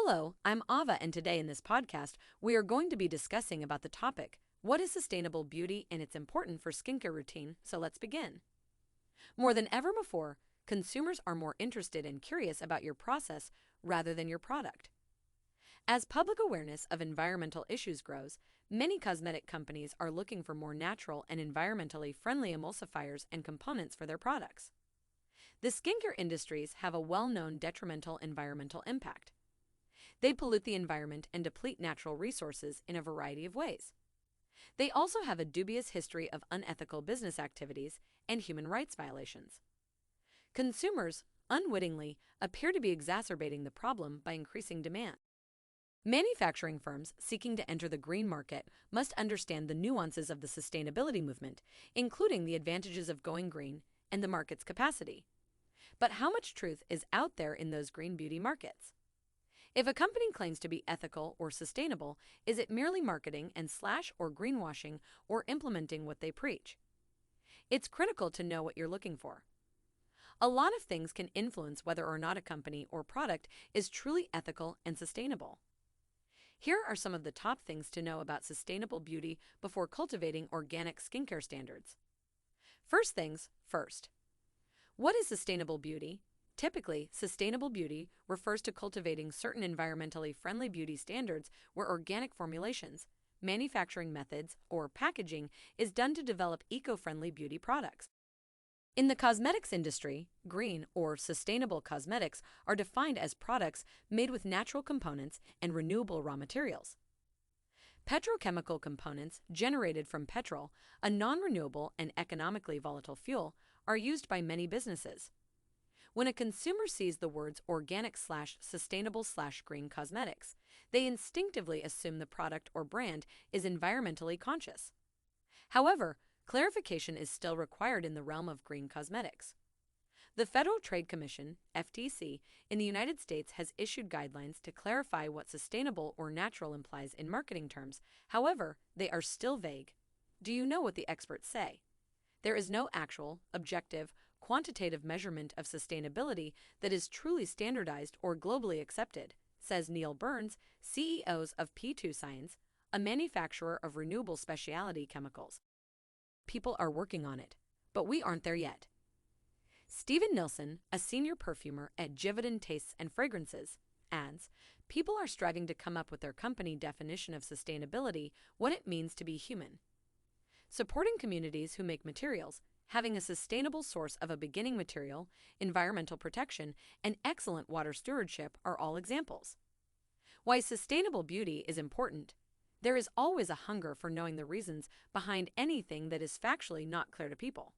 Hello, I'm Ava, and today in this podcast, we are going to be discussing about the topic, what is sustainable beauty and its importance for skincare routine, so let's begin. More than ever before, consumers are more interested and curious about your process rather than your product. As public awareness of environmental issues grows, many cosmetic companies are looking for more natural and environmentally friendly emulsifiers and components for their products. The skincare industries have a well-known detrimental environmental impact. They pollute the environment and deplete natural resources in a variety of ways. They also have a dubious history of unethical business activities and human rights violations. Consumers, unwittingly, appear to be exacerbating the problem by increasing demand. Manufacturing firms seeking to enter the green market must understand the nuances of the sustainability movement, including the advantages of going green and the market's capacity. But how much truth is out there in those green beauty markets? If a company claims to be ethical or sustainable, is it merely marketing and or greenwashing or implementing what they preach? It's critical to know what you're looking for. A lot of things can influence whether or not a company or product is truly ethical and sustainable. Here are some of the top things to know about sustainable beauty before cultivating organic skincare standards. First things first. What is sustainable beauty? Typically, sustainable beauty refers to cultivating certain environmentally friendly beauty standards where organic formulations, manufacturing methods, or packaging is done to develop eco-friendly beauty products. In the cosmetics industry, green or sustainable cosmetics are defined as products made with natural components and renewable raw materials. Petrochemical components generated from petrol, a non-renewable and economically volatile fuel, are used by many businesses. When a consumer sees the words organic/sustainable/green cosmetics, they instinctively assume the product or brand is environmentally conscious. However, clarification is still required in the realm of green cosmetics. The Federal Trade Commission, FTC, in the United States has issued guidelines to clarify what sustainable or natural implies in marketing terms. However, they are still vague. Do you know what the experts say? There is no actual, objective, quantitative measurement of sustainability that is truly standardized or globally accepted, says Neil Burns, CEO of P2 Science, a manufacturer of renewable specialty chemicals. People are working on it, but we aren't there yet. Stephen Nilsson, a senior perfumer at Givaudan Tastes and Fragrances, adds, people are striving to come up with their company definition of sustainability, what it means to be human. Supporting communities who make materials, having a sustainable source of a beginning material, environmental protection, and excellent water stewardship are all examples. Why sustainable beauty is important. There is always a hunger for knowing the reasons behind anything that is factually not clear to people.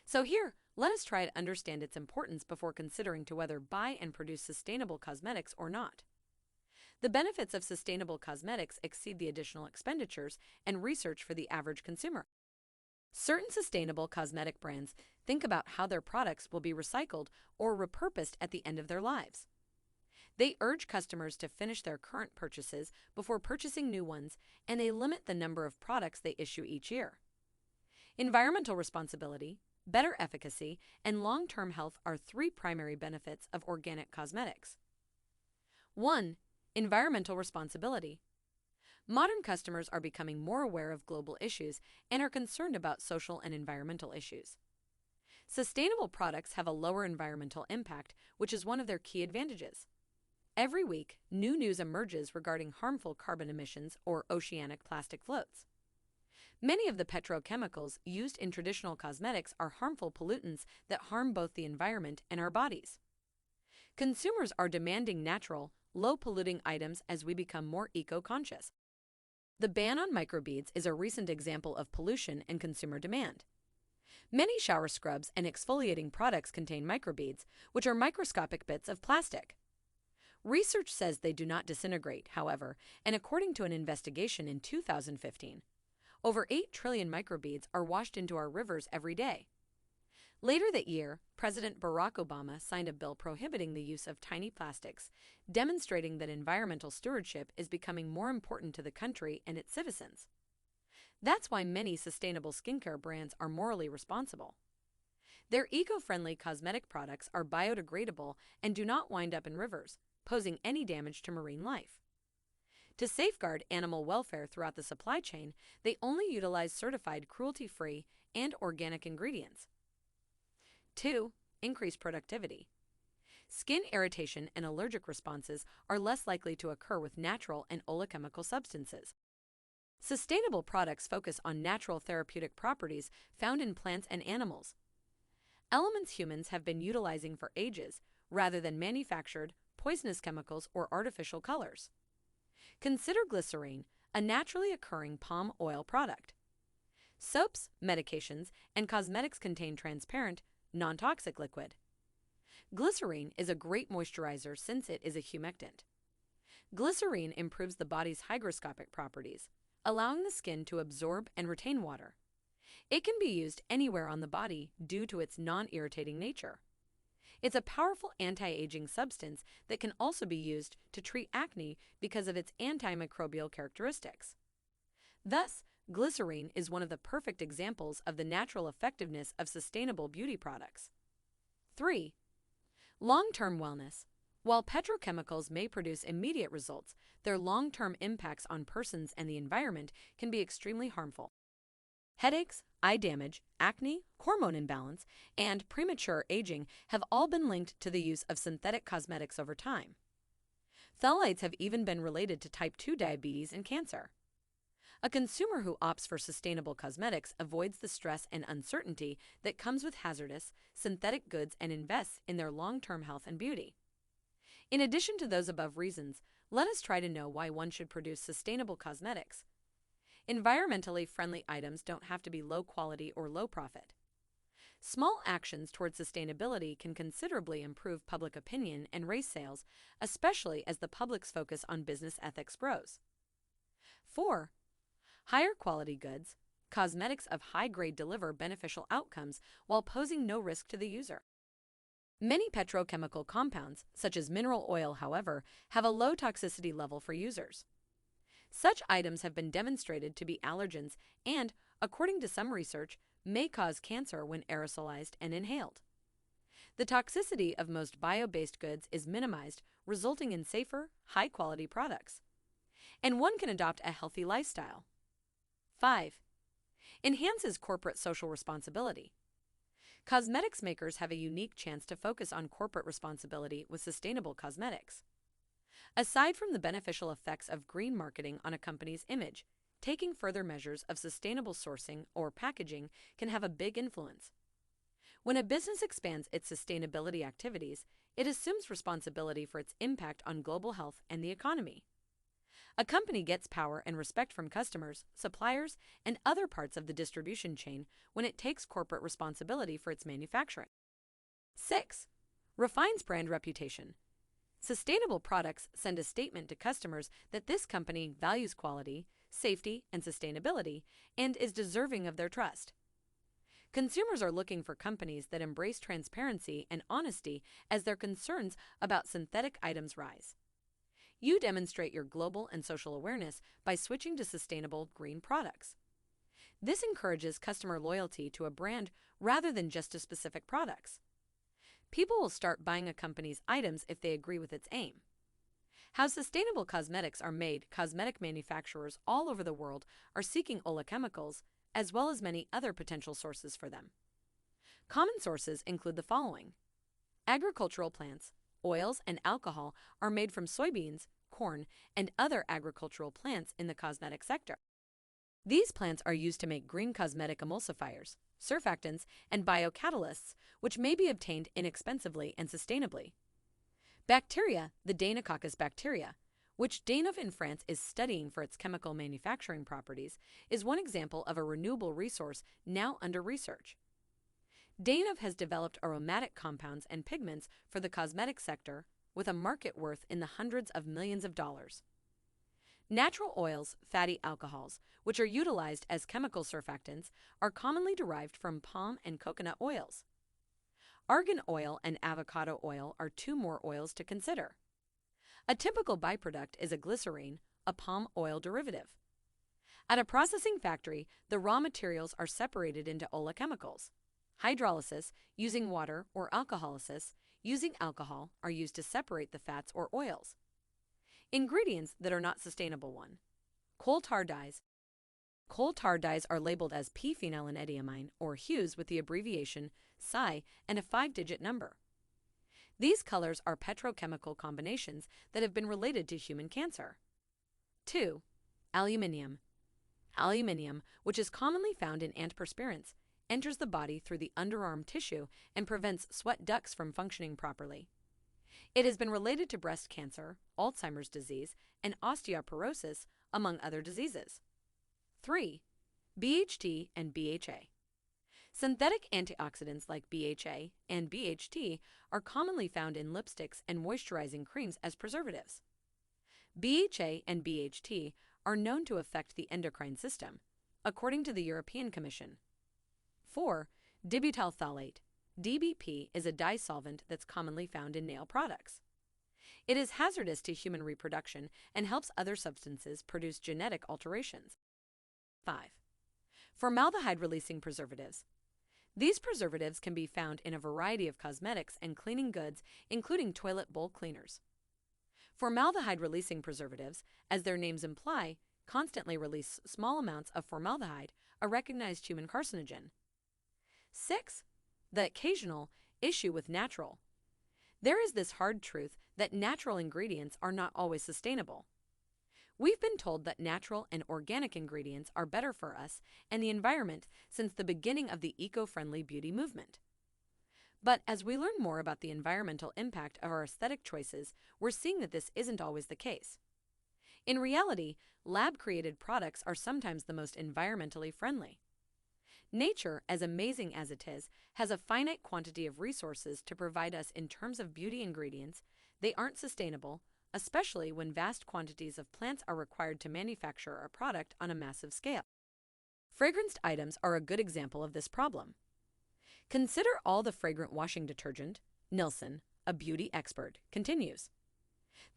So here, let us try to understand its importance before considering to whether buy and produce sustainable cosmetics or not. The benefits of sustainable cosmetics exceed the additional expenditures and research for the average consumer. Certain sustainable cosmetic brands think about how their products will be recycled or repurposed at the end of their lives. They urge customers to finish their current purchases before purchasing new ones, and they limit the number of products they issue each year. Environmental responsibility, better efficacy, and long-term health are three primary benefits of organic cosmetics. 1. Environmental responsibility. Modern customers are becoming more aware of global issues and are concerned about social and environmental issues. Sustainable products have a lower environmental impact, which is one of their key advantages. Every week, new news emerges regarding harmful carbon emissions or oceanic plastic floats. Many of the petrochemicals used in traditional cosmetics are harmful pollutants that harm both the environment and our bodies. Consumers are demanding natural, low-polluting items as we become more eco-conscious. The ban on microbeads is a recent example of pollution and consumer demand. Many shower scrubs and exfoliating products contain microbeads, which are microscopic bits of plastic. Research says they do not disintegrate, however, and according to an investigation in 2015, over 8 trillion microbeads are washed into our rivers every day. Later that year, President Barack Obama signed a bill prohibiting the use of tiny plastics, demonstrating that environmental stewardship is becoming more important to the country and its citizens. That's why many sustainable skincare brands are morally responsible. Their eco-friendly cosmetic products are biodegradable and do not wind up in rivers, posing any damage to marine life. To safeguard animal welfare throughout the supply chain, they only utilize certified cruelty-free and organic ingredients. 2. Increase productivity. Skin irritation and allergic responses are less likely to occur with natural and oleochemical substances. Sustainable products focus on natural therapeutic properties found in plants and animals, elements humans have been utilizing for ages, rather than manufactured, poisonous chemicals or artificial colors. Consider glycerine, a naturally occurring palm oil product. Soaps, medications, and cosmetics contain transparent, non-toxic liquid. Glycerine is a great moisturizer since it is a humectant. Glycerine improves the body's hygroscopic properties, allowing the skin to absorb and retain water. It can be used anywhere on the body due to its non-irritating nature. It's a powerful anti-aging substance that can also be used to treat acne because of its antimicrobial characteristics. Thus, glycerine is one of the perfect examples of the natural effectiveness of sustainable beauty products. 3. Long-term wellness. While petrochemicals may produce immediate results, their long-term impacts on persons and the environment can be extremely harmful. Headaches, eye damage, acne, hormone imbalance, and premature aging have all been linked to the use of synthetic cosmetics over time. Phthalates have even been related to type 2 diabetes and cancer. A consumer who opts for sustainable cosmetics avoids the stress and uncertainty that comes with hazardous, synthetic goods and invests in their long-term health and beauty. In addition to those above reasons, let us try to know why one should produce sustainable cosmetics. Environmentally friendly items don't have to be low quality or low profit. Small actions toward sustainability can considerably improve public opinion and raise sales, especially as the public's focus on business ethics grows. 4. Higher quality goods. Cosmetics of high grade deliver beneficial outcomes while posing no risk to the user. Many petrochemical compounds, such as mineral oil, however, have a low toxicity level for users. Such items have been demonstrated to be allergens and, according to some research, may cause cancer when aerosolized and inhaled. The toxicity of most bio-based goods is minimized, resulting in safer, high-quality products. And one can adopt a healthy lifestyle. 5. Enhances corporate social responsibility. Cosmetics makers have a unique chance to focus on corporate responsibility with sustainable cosmetics. Aside from the beneficial effects of green marketing on a company's image, taking further measures of sustainable sourcing or packaging can have a big influence. When a business expands its sustainability activities, it assumes responsibility for its impact on global health and the economy. A company gets power and respect from customers, suppliers, and other parts of the distribution chain when it takes corporate responsibility for its manufacturing. 6. Refines brand reputation. Sustainable products send a statement to customers that this company values quality, safety, and sustainability, and is deserving of their trust. Consumers are looking for companies that embrace transparency and honesty as their concerns about synthetic items rise. You demonstrate your global and social awareness by switching to sustainable green products. This encourages customer loyalty to a brand rather than just to specific products. People will start buying a company's items if they agree with its aim. How sustainable cosmetics are made. Cosmetic manufacturers all over the world are seeking oleochemicals, as well as many other potential sources for them. Common sources include the following. Agricultural plants, oils, and alcohol are made from soybeans, corn, and other agricultural plants in the cosmetic sector. These plants are used to make green cosmetic emulsifiers, surfactants, and biocatalysts, which may be obtained inexpensively and sustainably. Bacteria, the Deinococcus bacteria, which Dainov in France is studying for its chemical manufacturing properties, is one example of a renewable resource now under research. Dainov has developed aromatic compounds and pigments for the cosmetic sector with a market worth in the hundreds of millions of dollars. Natural oils, fatty alcohols, which are utilized as chemical surfactants, are commonly derived from palm and coconut oils. Argan oil and avocado oil are two more oils to consider. A typical byproduct is a glycerine, a palm oil derivative. At a processing factory, the raw materials are separated into oleochemicals. Hydrolysis, using water, or alcoholysis, using alcohol are used to separate the fats or oils. Ingredients that are not sustainable. 1. Coal tar dyes. Coal tar dyes are labeled as p-phenylenediamine or hues with the abbreviation PSI and a 5-digit number. These colors are petrochemical combinations that have been related to human cancer. 2. Aluminium. Aluminium, which is commonly found in antiperspirants, enters the body through the underarm tissue and prevents sweat ducts from functioning properly. It has been related to breast cancer, Alzheimer's disease, and osteoporosis, among other diseases. 3. BHT and BHA. Synthetic antioxidants like BHA and BHT are commonly found in lipsticks and moisturizing creams as preservatives. BHA and BHT are known to affect the endocrine system, according to the European Commission. 4. Dibutyl phthalate. DBP is a dye solvent that's commonly found in nail products. It is hazardous to human reproduction and helps other substances produce genetic alterations. 5. Formaldehyde-releasing preservatives. These preservatives can be found in a variety of cosmetics and cleaning goods, including toilet bowl cleaners. Formaldehyde-releasing preservatives, as their names imply, constantly release small amounts of formaldehyde, a recognized human carcinogen. 6. The occasional issue with natural. There is this hard truth that natural ingredients are not always sustainable. We've been told that natural and organic ingredients are better for us and the environment since the beginning of the eco-friendly beauty movement. But as we learn more about the environmental impact of our aesthetic choices, we're seeing that this isn't always the case. In reality, lab-created products are sometimes the most environmentally friendly. Nature, as amazing as it is, has a finite quantity of resources to provide us in terms of beauty ingredients. They aren't sustainable, especially when vast quantities of plants are required to manufacture a product on a massive scale. Fragranced items are a good example of this problem. Consider all the fragrant washing detergent. Nilsson, a beauty expert, continues.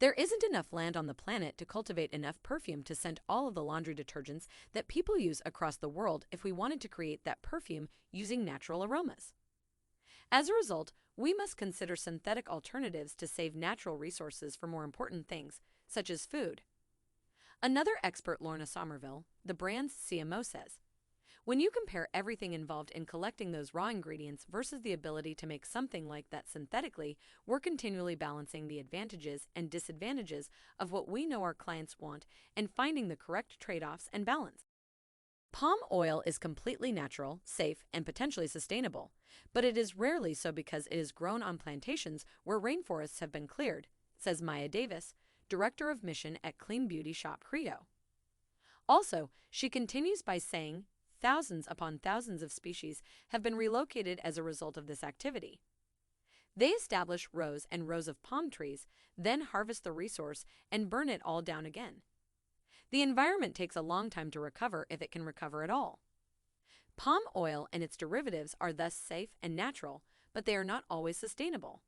There isn't enough land on the planet to cultivate enough perfume to scent all of the laundry detergents that people use across the world if we wanted to create that perfume using natural aromas. As a result, we must consider synthetic alternatives to save natural resources for more important things, such as food. Another expert, Lorna Somerville, the brand's CMO, says, when you compare everything involved in collecting those raw ingredients versus the ability to make something like that synthetically, we're continually balancing the advantages and disadvantages of what we know our clients want and finding the correct trade-offs and balance. Palm oil is completely natural, safe, and potentially sustainable, but it is rarely so because it is grown on plantations where rainforests have been cleared, says Maya Davis, Director of Mission at Clean Beauty Shop Credo. Also, she continues by saying, thousands upon thousands of species have been relocated as a result of this activity. They establish rows and rows of palm trees, then harvest the resource and burn it all down again. The environment takes a long time to recover if it can recover at all. Palm oil and its derivatives are thus safe and natural, but they are not always sustainable.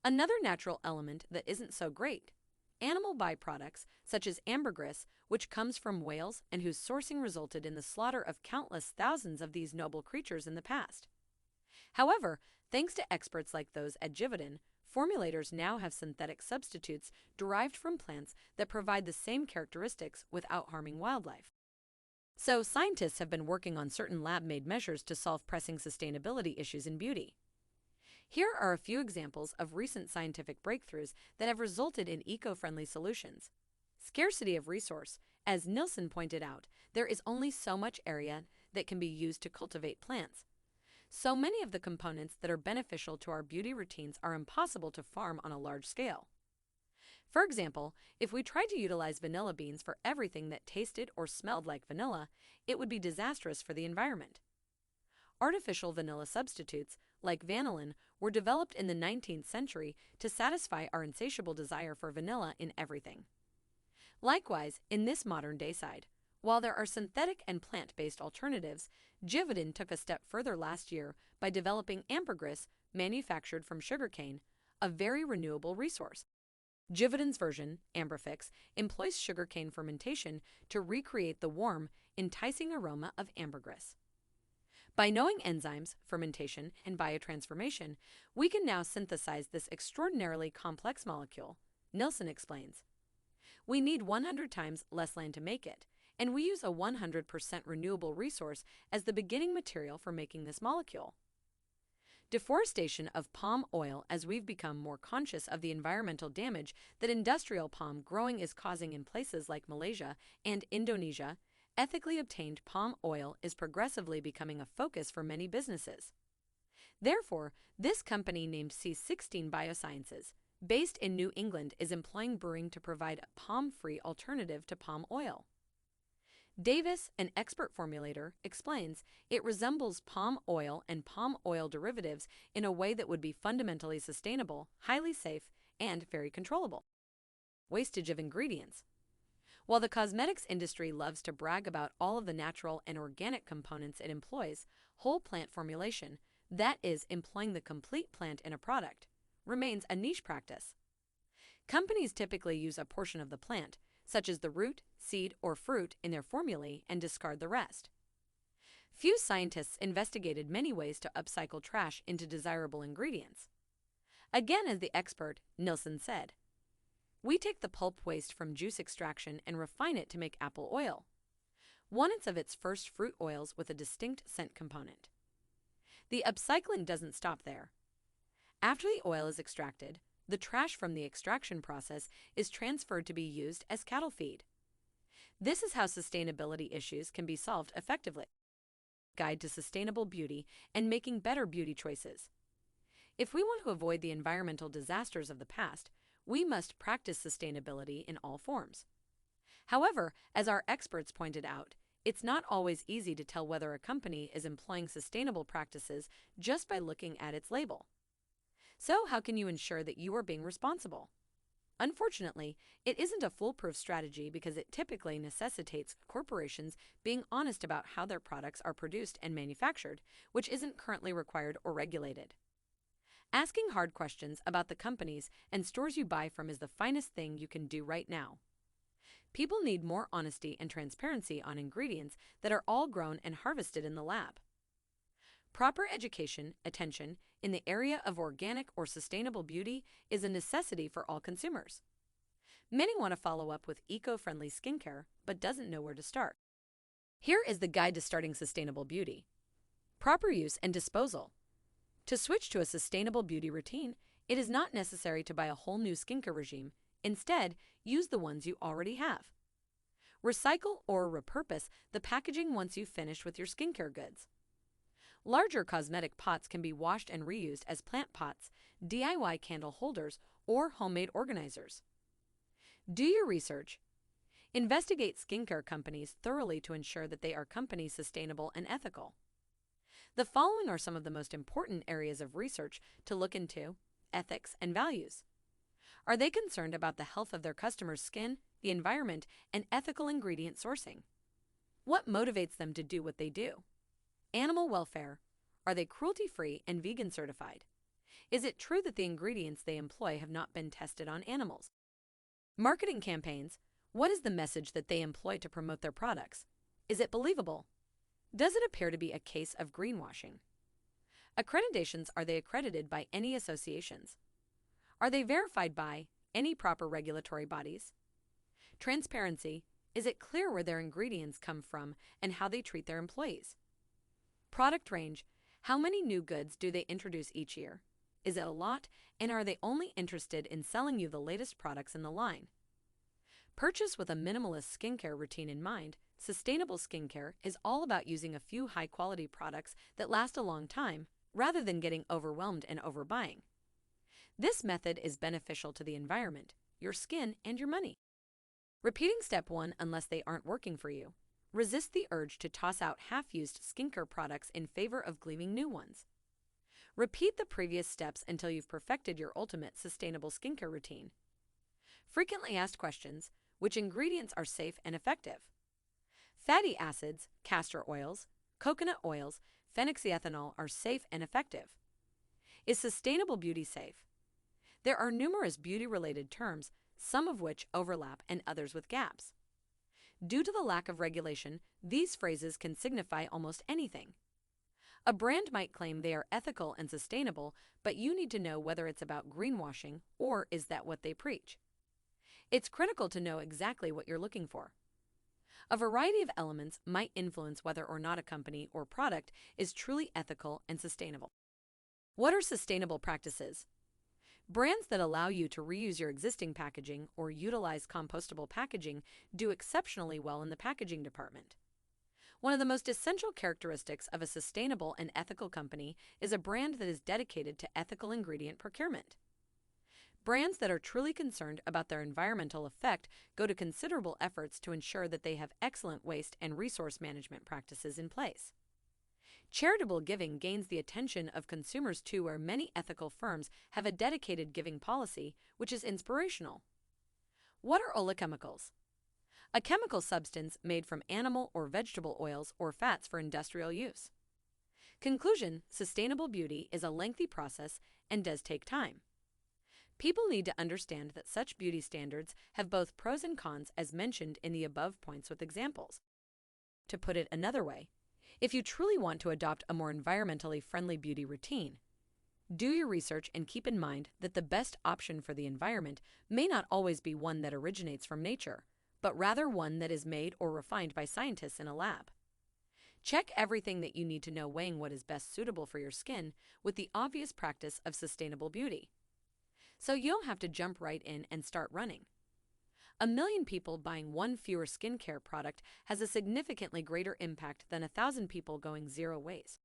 Another natural element that isn't so great: animal byproducts such as ambergris, which comes from whales and whose sourcing resulted in the slaughter of countless thousands of these noble creatures in the past. However, thanks to experts like those at Givaudan, formulators now have synthetic substitutes derived from plants that provide the same characteristics without harming wildlife. So, scientists have been working on certain lab-made measures to solve pressing sustainability issues in beauty. Here are a few examples of recent scientific breakthroughs that have resulted in eco-friendly solutions. Scarcity of resource. As Nilsson pointed out, there is only so much area that can be used to cultivate plants. So many of the components that are beneficial to our beauty routines are impossible to farm on a large scale. For example, if we tried to utilize vanilla beans for everything that tasted or smelled like vanilla, it would be disastrous for the environment. Artificial vanilla substitutes, like vanillin, were developed in the 19th century to satisfy our insatiable desire for vanilla in everything. Likewise, in this modern-day side, while there are synthetic and plant-based alternatives, Givaudan took a step further last year by developing ambergris manufactured from sugarcane, a very renewable resource. Givaudan's version, Amberfix, employs sugarcane fermentation to recreate the warm, enticing aroma of ambergris. By knowing enzymes, fermentation, and biotransformation, we can now synthesize this extraordinarily complex molecule, Nilsson explains. We need 100 times less land to make it, and we use a 100% renewable resource as the beginning material for making this molecule. Deforestation of palm oil. As we've become more conscious of the environmental damage that industrial palm growing is causing in places like Malaysia and Indonesia, ethically obtained palm oil is progressively becoming a focus for many businesses. Therefore, this company named C16 Biosciences, based in New England, is employing brewing to provide a palm-free alternative to palm oil. Davis, an expert formulator, explains it resembles palm oil and palm oil derivatives in a way that would be fundamentally sustainable, highly safe, and very controllable. Wastage of ingredients. While the cosmetics industry loves to brag about all of the natural and organic components it employs, whole plant formulation, that is, employing the complete plant in a product, remains a niche practice. Companies typically use a portion of the plant, such as the root, seed, or fruit, in their formulae and discard the rest. Few scientists investigated many ways to upcycle trash into desirable ingredients. Again, as the expert, Nilsson said, we take the pulp waste from juice extraction and refine it to make apple oil, one of its first fruit oils with a distinct scent component. The upcycling doesn't stop there. After the oil is extracted, the trash from the extraction process is transferred to be used as cattle feed. This is how sustainability issues can be solved effectively. Guide to sustainable beauty and making better beauty choices. If we want to avoid the environmental disasters of the past, we must practice sustainability in all forms. However, as our experts pointed out, it's not always easy to tell whether a company is employing sustainable practices just by looking at its label. So, how can you ensure that you are being responsible? Unfortunately, it isn't a foolproof strategy because it typically necessitates corporations being honest about how their products are produced and manufactured, which isn't currently required or regulated. Asking hard questions about the companies and stores you buy from is the finest thing you can do right now. People need more honesty and transparency on ingredients that are all grown and harvested in the lab. Proper attention in the area of organic or sustainable beauty is a necessity for all consumers. Many want to follow up with eco-friendly skincare, but doesn't know where to start. Here is the guide to starting sustainable beauty. Proper use and disposal. To switch to a sustainable beauty routine, it is not necessary to buy a whole new skincare regime. Instead, use the ones you already have. Recycle or repurpose the packaging once you've finished with your skincare goods. Larger cosmetic pots can be washed and reused as plant pots, DIY candle holders, or homemade organizers. Do your research. Investigate skincare companies thoroughly to ensure that they are companies sustainable and ethical. The following are some of the most important areas of research to look into: ethics and values. Are they concerned about the health of their customers' skin, the environment, and ethical ingredient sourcing? What motivates them to do what they do? Animal welfare. Are they cruelty-free and vegan certified? Is it true that the ingredients they employ have not been tested on animals? Marketing campaigns. What is the message that they employ to promote their products? Is it believable? Does it appear to be a case of greenwashing? Accreditations. Are they accredited by any associations? Are they verified by any proper regulatory bodies? Transparency. Is it clear where their ingredients come from and how they treat their employees? Product range. How many new goods do they introduce each year? Is it a lot, and are they only interested in selling you the latest products in the line? Purchase with a minimalist skincare routine in mind. Sustainable skincare is all about using a few high-quality products that last a long time, rather than getting overwhelmed and overbuying. This method is beneficial to the environment, your skin, and your money. Repeating step 1 unless they aren't working for you. Resist the urge to toss out half-used skincare products in favor of gleaming new ones. Repeat the previous steps until you've perfected your ultimate sustainable skincare routine. Frequently asked questions: which ingredients are safe and effective? Fatty acids, castor oils, coconut oils, phenoxyethanol are safe and effective. Is sustainable beauty safe? There are numerous beauty-related terms, some of which overlap and others with gaps. Due to the lack of regulation, these phrases can signify almost anything. A brand might claim they are ethical and sustainable, but you need to know whether it's about greenwashing or is that what they preach. It's critical to know exactly what you're looking for. A variety of elements might influence whether or not a company or product is truly ethical and sustainable. What are sustainable practices? Brands that allow you to reuse your existing packaging or utilize compostable packaging do exceptionally well in the packaging department. One of the most essential characteristics of a sustainable and ethical company is a brand that is dedicated to ethical ingredient procurement. Brands that are truly concerned about their environmental effect go to considerable efforts to ensure that they have excellent waste and resource management practices in place. Charitable giving gains the attention of consumers too, where many ethical firms have a dedicated giving policy, which is inspirational. What are oleochemicals? A chemical substance made from animal or vegetable oils or fats for industrial use. Conclusion: sustainable beauty is a lengthy process and does take time. People need to understand that such beauty standards have both pros and cons, as mentioned in the above points with examples. To put it another way, if you truly want to adopt a more environmentally friendly beauty routine, do your research and keep in mind that the best option for the environment may not always be one that originates from nature, but rather one that is made or refined by scientists in a lab. Check everything that you need to know, weighing what is best suitable for your skin with the obvious practice of sustainable beauty, so you don't have to jump right in and start running. 1,000,000 people buying one fewer skincare product has a significantly greater impact than 1,000 people going zero waste.